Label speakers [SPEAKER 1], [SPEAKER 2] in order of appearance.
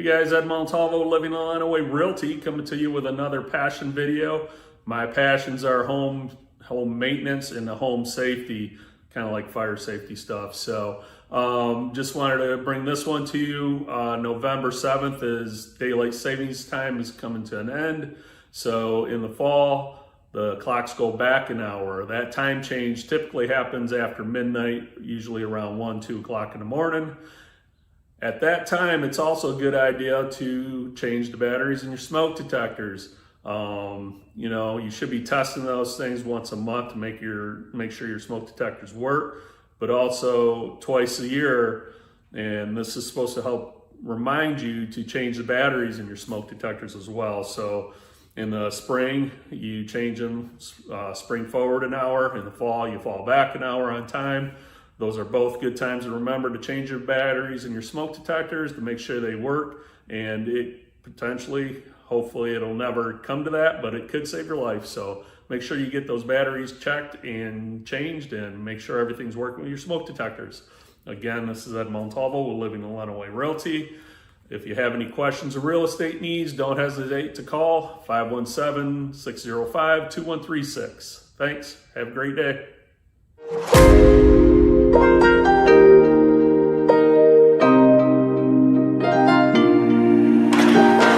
[SPEAKER 1] guys, Ed Montalvo, Living the Line Away Realty, coming to you with another passion video. My passions are home maintenance and the home safety, kind of like fire safety stuff. So just wanted to bring this one to you. November 7th is daylight savings time is coming to an end. So in the fall, the clocks go back an hour. That time change typically happens after midnight, usually around 1, 2 o'clock in the morning. At that time, it's also a good idea to change the batteries in your smoke detectors. You should be testing those things once a month to make sure your smoke detectors work, but also twice a year. And this is supposed to help remind you to change the batteries in your smoke detectors as well. So in the spring, you change them spring forward an hour. In the fall, you fall back an hour on time. Those are both good times to remember to change your batteries in your smoke detectors to make sure they work. And it potentially, hopefully it'll never come to that, but it could save your life. So make sure you get those batteries checked and changed and make sure everything's working with your smoke detectors. Again, this is Ed Montalvo with Living the Line Away Realty. If you have any questions or real estate needs, don't hesitate to call 517-605-2136. Thanks. Have a great day.